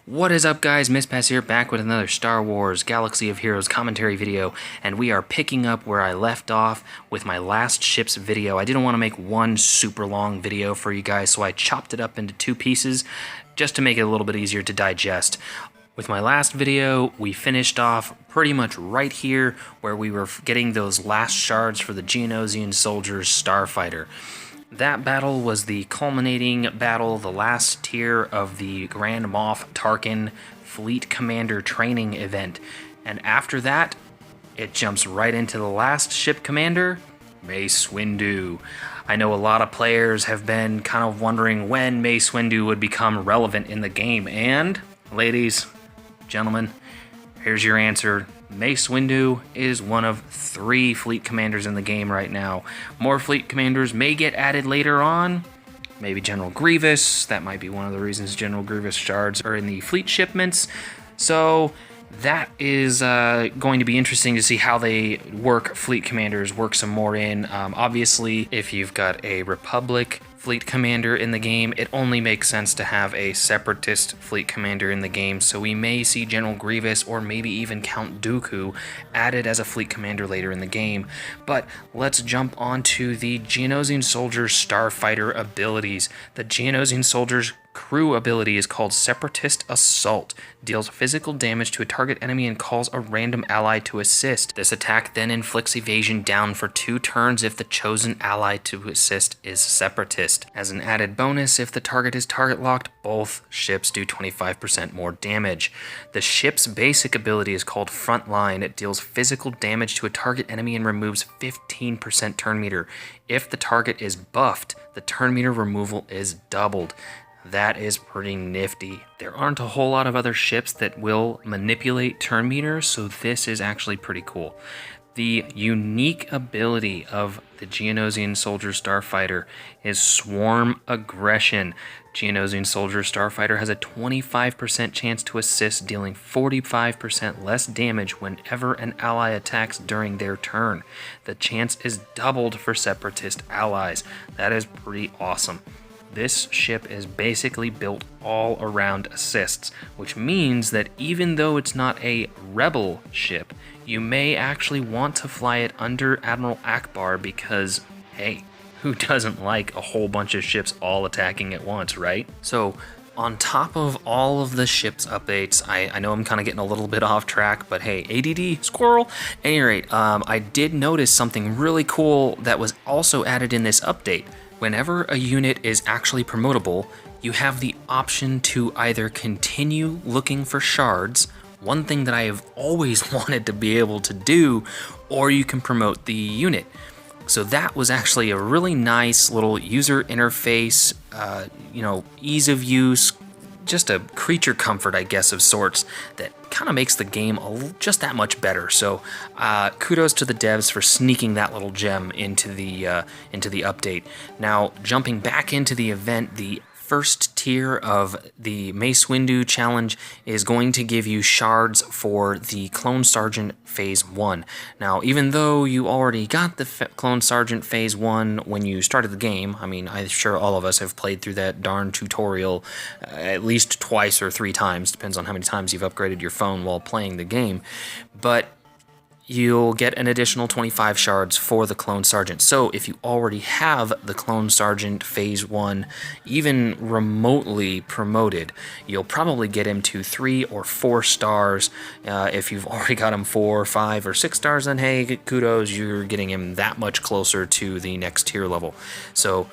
What is up, guys? Mispass here, back with another Star Wars Galaxy of Heroes commentary video, and we are picking up where I left off with my last ships video. I didn't want to make one super long video for you guys, so I chopped it up into two pieces just to make it a little bit easier to digest. With my last video, we finished off pretty much right here where we were getting those last shards for the Geonosian Soldiers Starfighter. That battle was the culminating battle, the last tier of the Grand Moff Tarkin Fleet Commander Training event. And after that, it jumps right into the last ship commander, Mace Windu. I know a lot of players have been kind of wondering when Mace Windu would become relevant in the game. And, ladies, gentlemen, here's your answer. Mace Windu is one of 3 fleet commanders in the game right now. More fleet commanders may get added later on. Maybe General Grievous. That might be one of the reasons General Grievous shards are in the fleet shipments. So that is going to be interesting to see how they work fleet commanders, work some more in. Obviously, if you've got a Republic fleet commander in the game, it only makes sense to have a Separatist fleet commander in the game, so we may see General Grievous or maybe even Count Dooku added as a fleet commander later in the game. But let's jump onto the Geonosian Soldiers Starfighter abilities. The Geonosian Soldiers crew ability is called Separatist Assault. Deals physical damage to a target enemy and calls a random ally to assist. This attack then inflicts evasion down for 2 turns if the chosen ally to assist is Separatist. As an added bonus, if the target is target locked, both ships do 25% more damage. The ship's basic ability is called Frontline. It deals physical damage to a target enemy and removes 15% turn meter. If the target is buffed, the turn meter removal is doubled. That is pretty nifty. There aren't a whole lot of other ships that will manipulate turn meters, so this is actually pretty cool. The unique ability of the Geonosian Soldier Starfighter is Swarm Aggression. Geonosian Soldier Starfighter has a 25% chance to assist, dealing 45% less damage whenever an ally attacks during their turn. The chance is doubled for Separatist allies. That is pretty awesome. This ship is basically built all around assists, which means that even though it's not a rebel ship, you may actually want to fly it under Admiral Akbar because, hey, who doesn't like a whole bunch of ships all attacking at once, right? So, on top of all of the ship's updates, I know I'm kind of getting a little bit off track, but hey, ADD, squirrel. At any rate, I did notice something really cool that was also added in this update. Whenever a unit is actually promotable, you have the option to either continue looking for shards, one thing that I have always wanted to be able to do, or you can promote the unit. So that was actually a really nice little user interface, ease of use, just a creature comfort, I guess, of sorts that kind of makes the game just that much better. So kudos to the devs for sneaking that little gem into the update. Now, jumping back into the event, the first tier of the Mace Windu challenge is going to give you shards for the Clone Sergeant Phase 1. Now, even though you already got the Clone Sergeant Phase 1 when you started the game, I mean, I'm sure all of us have played through that darn tutorial at least twice or 3 times, depends on how many times you've upgraded your phone while playing the game, but you'll get an additional 25 shards for the Clone Sergeant. So if you already have the Clone Sergeant Phase 1 even remotely promoted, you'll probably get him to 3 or 4 stars. If you've already got him 4, 5, or 6 stars, then hey, kudos, you're getting him that much closer to the next tier level. So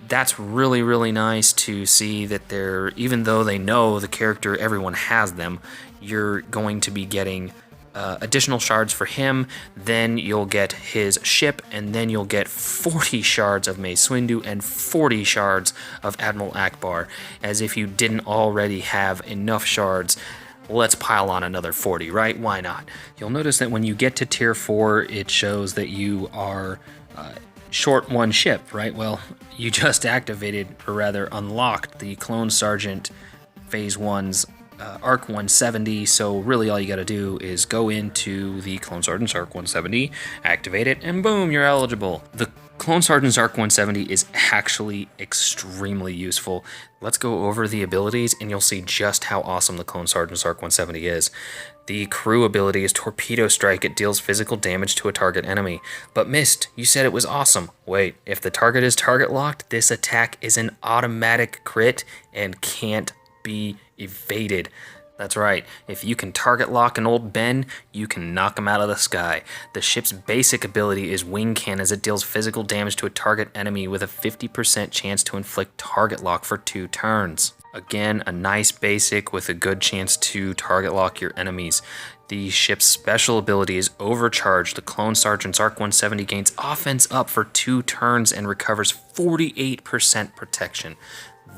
that's really, really nice to see that they're, even though they know the character, everyone has them, you're going to be getting additional shards for him, then you'll get his ship, and then you'll get 40 shards of Mace Windu and 40 shards of Admiral Akbar. As if you didn't already have enough shards, let's pile on another 40, right? Why not? You'll notice that when you get to tier 4, it shows that you are short 1 ship, right? Well, you just activated, or rather unlocked, the Clone Sergeant Phase 1's ARC 170, so really all you gotta do is go into the Clone Sergeant's ARC 170, activate it, and boom, you're eligible. The Clone Sergeant's Arc 170 is actually extremely useful. Let's go over the abilities and you'll see just how awesome the Clone Sergeant's Arc 170 is. The crew ability is Torpedo Strike. It deals physical damage to a target enemy. But Mist, you said it was awesome. Wait, if the target is target locked, this attack is an automatic crit and can't be evaded. That's right, if you can target lock an old Ben, you can knock him out of the sky. The ship's basic ability is Wing Cannons. It deals physical damage to a target enemy with a 50% chance to inflict target lock for 2 turns. Again, a nice basic with a good chance to target lock your enemies. The ship's special ability is Overcharge. The Clone Sergeant's Arc 170 gains offense up for 2 turns and recovers 48% protection.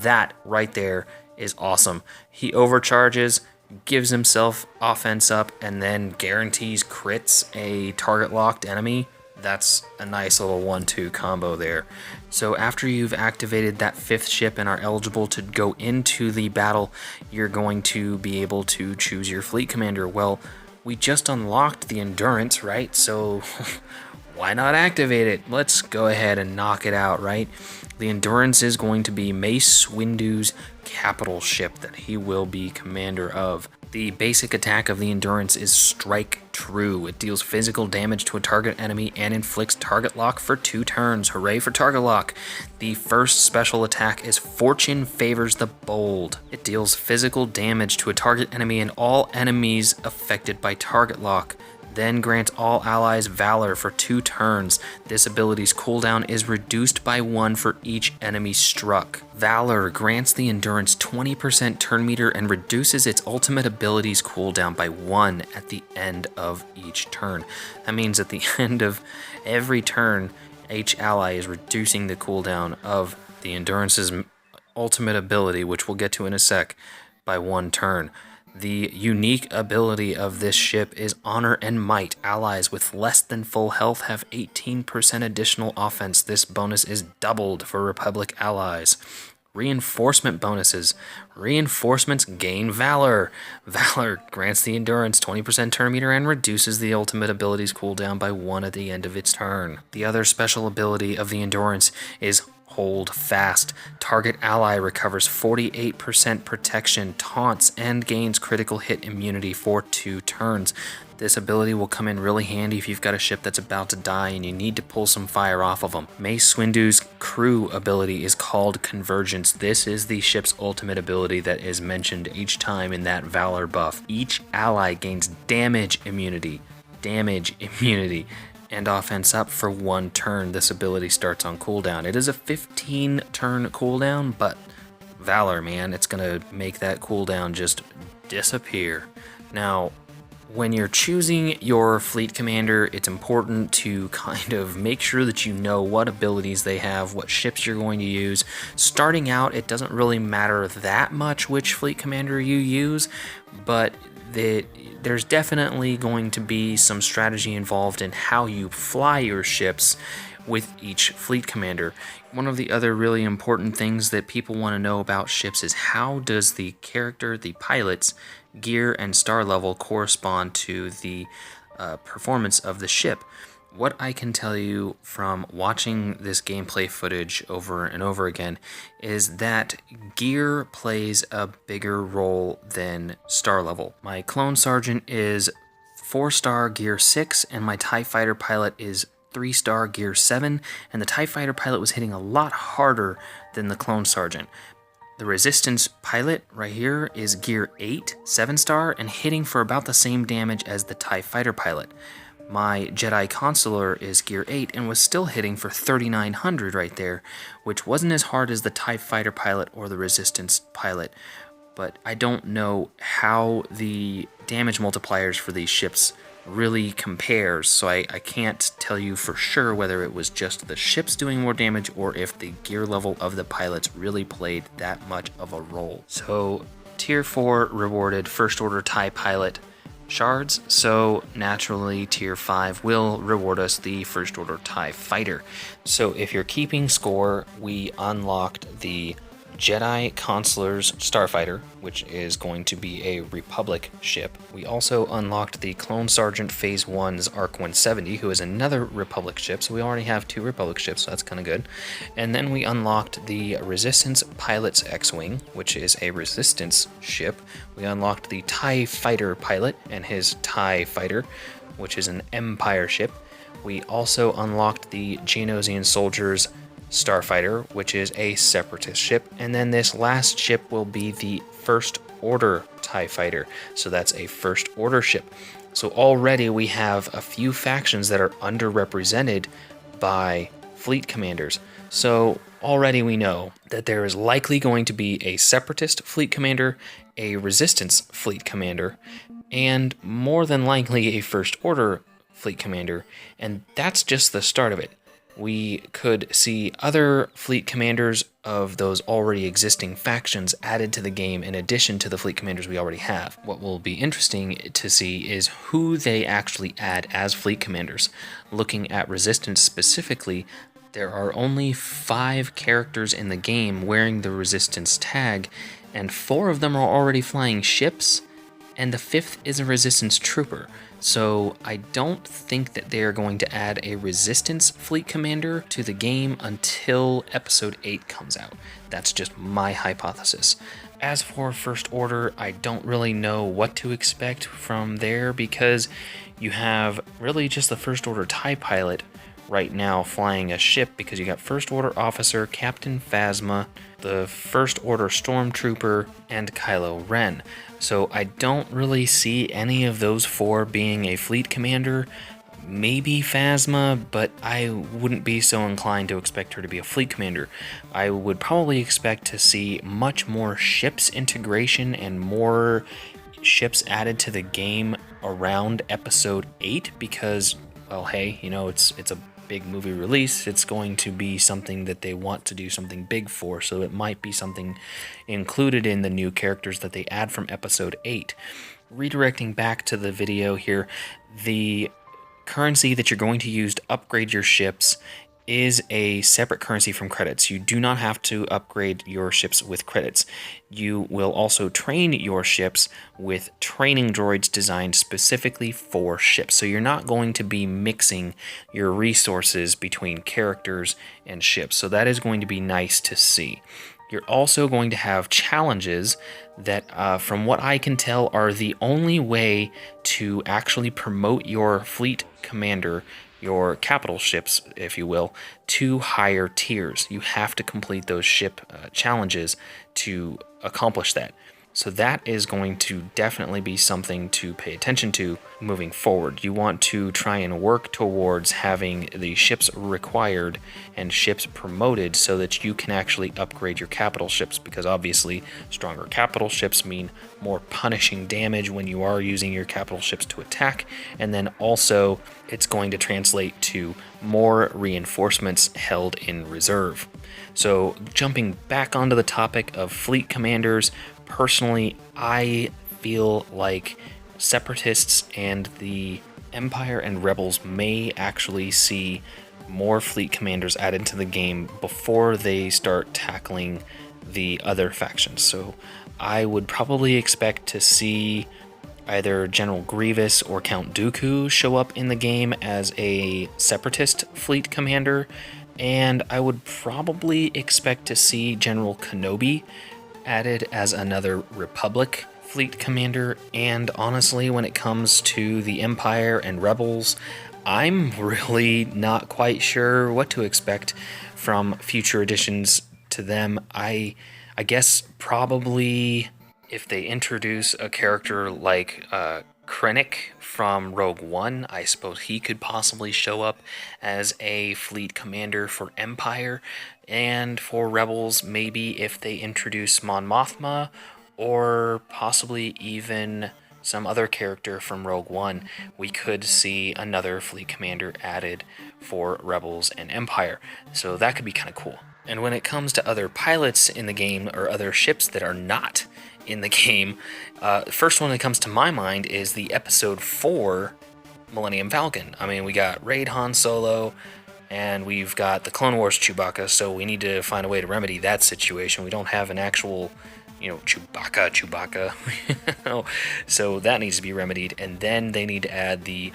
That right there is awesome. He overcharges, gives himself offense up, and then guarantees crits a target locked enemy. That's a nice little 1-2 combo there. So after you've activated that 5th ship and are eligible to go into the battle, you're going to be able to choose your fleet commander. Well, we just unlocked the Endurance, right? So why not activate it? Let's go ahead and knock it out, right? The Endurance is going to be Mace Windu's capital ship that he will be commander of. The basic attack of the Endurance is Strike True. It deals physical damage to a target enemy and inflicts target lock for 2 turns. Hooray for target lock. The first special attack is Fortune Favors the Bold. It deals physical damage to a target enemy and all enemies affected by target lock. Then grants all allies Valor for 2 turns. This ability's cooldown is reduced by 1 for each enemy struck. Valor grants the Endurance 20% turn meter and reduces its ultimate ability's cooldown by 1 at the end of each turn. That means at the end of every turn, each ally is reducing the cooldown of the Endurance's ultimate ability, which we'll get to in a sec, by 1 turn. The unique ability of this ship is Honor and Might. Allies with less than full health have 18% additional offense. This bonus is doubled for Republic allies. Reinforcement bonuses. Reinforcements gain Valor. Valor grants the Endurance 20% turn meter and reduces the ultimate ability's cooldown by 1 at the end of its turn. The other special ability of the Endurance is Hold Fast. Target ally recovers 48% protection, taunts, and gains critical hit immunity for 2 turns. This ability will come in really handy if you've got a ship that's about to die and you need to pull some fire off of them. Mace Windu's crew ability is called Convergence. This is the ship's ultimate ability that is mentioned each time in that Valor buff. Each ally gains damage immunity, and offense up for 1 turn. This ability starts on cooldown. It is a 15 turn cooldown, but Valor, man, it's gonna make that cooldown just disappear. Now, when you're choosing your fleet commander, it's important to kind of make sure that you know what abilities they have, what ships you're going to use. Starting out, it doesn't really matter that much which fleet commander you use, but there's definitely going to be some strategy involved in how you fly your ships with each fleet commander. One of the other really important things that people want to know about ships is how does the character, the pilot's gear and star level correspond to the performance of the ship. What I can tell you from watching this gameplay footage over and over again is that gear plays a bigger role than star level. My Clone Sergeant is 4-star gear 6 and my TIE Fighter pilot is 3-star gear 7, and the TIE Fighter pilot was hitting a lot harder than the Clone Sergeant. The Resistance pilot right here is gear 8, 7-star, and hitting for about the same damage as the TIE Fighter pilot. My Jedi Consular is gear 8 and was still hitting for 3,900 right there, which wasn't as hard as the TIE Fighter pilot or the Resistance pilot, but I don't know how the damage multipliers for these ships really compares, so I can't tell you for sure whether it was just the ships doing more damage or if the gear level of the pilots really played that much of a role. So Tier 4 rewarded First Order TIE Pilot shards, so naturally Tier 5 will reward us the First Order TIE Fighter. So if you're keeping score, we unlocked the Jedi Consular's Starfighter, which is going to be a Republic ship. We also unlocked the Clone Sergeant Phase 1's Arc 170, who is another Republic ship, so we already have 2 Republic ships, so that's kind of good. And then we unlocked the Resistance Pilot's X-Wing, which is a Resistance ship. We unlocked the TIE Fighter Pilot and his TIE Fighter, which is an Empire ship. We also unlocked the Geonosian Soldier's Starfighter, which is a Separatist ship, and then this last ship will be the First Order TIE Fighter, so that's a First Order ship. So already we have a few factions that are underrepresented by fleet commanders. So already we know that there is likely going to be a Separatist fleet commander, a Resistance fleet commander, and more than likely a First Order fleet commander, and that's just the start of it. We could see other fleet commanders of those already existing factions added to the game in addition to the fleet commanders we already have. What will be interesting to see is who they actually add as fleet commanders. Looking at Resistance specifically, there are only 5 characters in the game wearing the Resistance tag, and 4 of them are already flying ships, and the 5th is a Resistance trooper. So I don't think that they are going to add a Resistance fleet commander to the game until Episode 8 comes out. That's just my hypothesis. As for First Order, I don't really know what to expect from there because you have really just the First Order TIE pilot right now flying a ship, because you got First Order Officer Captain Phasma, the First Order Stormtrooper, and Kylo Ren. So I don't really see any of those 4 being a fleet commander. Maybe Phasma, but I wouldn't be so inclined to expect her to be a fleet commander. I would probably expect to see much more ships integration and more ships added to the game around Episode 8 because, well, hey, you know, it's a big movie release. It's going to be something that they want to do something big for, so it might be something included in the new characters that they add from Episode 8. Redirecting back to the video here, the currency that you're going to use to upgrade your ships is a separate currency from credits. You do not have to upgrade your ships with credits. You will also train your ships with training droids designed specifically for ships. So you're not going to be mixing your resources between characters and ships. So that is going to be nice to see. You're also going to have challenges that, from what I can tell, are the only way to actually promote your fleet commander, your capital ships, if you will, to higher tiers. You have to complete those ship challenges to accomplish that. So that is going to definitely be something to pay attention to moving forward. You want to try and work towards having the ships required and ships promoted so that you can actually upgrade your capital ships, because obviously stronger capital ships mean more punishing damage when you are using your capital ships to attack, and then also it's going to translate to more reinforcements held in reserve. So jumping back onto the topic of fleet commanders, personally, I feel like Separatists and the Empire and Rebels may actually see more fleet commanders added to the game before they start tackling the other factions. So I would probably expect to see either General Grievous or Count Dooku show up in the game as a Separatist fleet commander, and I would probably expect to see General Kenobi added as another Republic fleet commander. And honestly, when it comes to the Empire and Rebels, I'm really not quite sure what to expect from future additions to them. I guess probably if they introduce a character like Krennic from Rogue One, I suppose he could possibly show up as a fleet commander for Empire. And for Rebels, maybe if they introduce Mon Mothma, or possibly even some other character from Rogue One, we could see another fleet commander added for Rebels and Empire. So that could be kind of cool. And when it comes to other pilots in the game, or other ships that are not in the game, the first one that comes to my mind is the Episode 4 Millennium Falcon. I mean, we got Raid Han Solo, and we've got the Clone Wars Chewbacca, so we need to find a way to remedy that situation. We don't have an actual, Chewbacca. So that needs to be remedied, and then they need to add the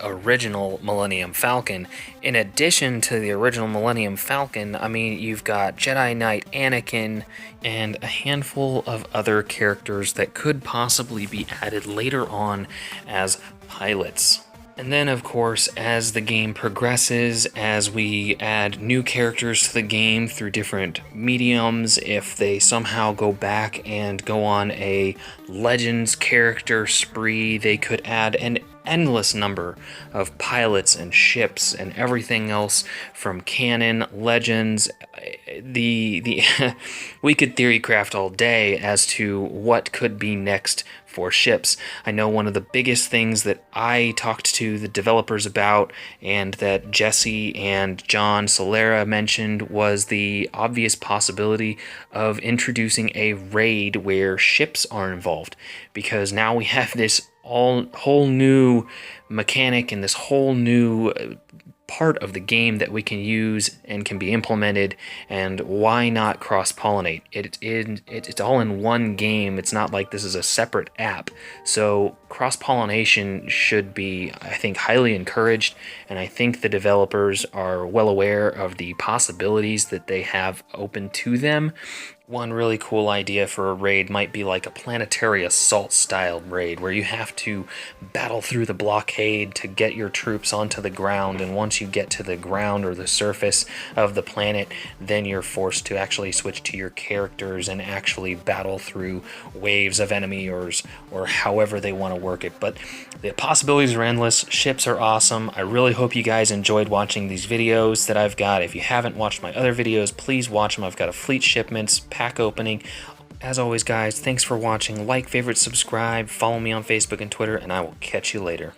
original Millennium Falcon. In addition to the original Millennium Falcon, I mean, you've got Jedi Knight Anakin and a handful of other characters that could possibly be added later on as pilots. And then, of course, as the game progresses, as we add new characters to the game through different mediums, if they somehow go back and go on a Legends character spree, they could add an endless number of pilots and ships and everything else from canon, Legends. We could theory craft all day as to what could be next for ships. I know one of the biggest things that I talked to the developers about, and that Jesse and John Solera mentioned, was the obvious possibility of introducing a raid where ships are involved, because now we have this whole new mechanic and this whole new part of the game that we can use and can be implemented, and why not cross-pollinate? It's all in one game. It's not like this is a separate app. So cross-pollination should be, I think, highly encouraged, and I think the developers are well aware of the possibilities that they have open to them. One really cool idea for a raid might be like a planetary assault style raid, where you have to battle through the blockade to get your troops onto the ground, and once you get to the ground or the surface of the planet, then you're forced to actually switch to your characters and actually battle through waves of enemies, or however they want to work it. But the possibilities are endless. Ships are awesome. I really hope you guys enjoyed watching these videos that I've got. If you haven't watched my other videos, please watch them. I've got a fleet shipments, pack opening. As always, guys, thanks for watching. Like, favorite, subscribe, follow me on Facebook and Twitter, and I will catch you later.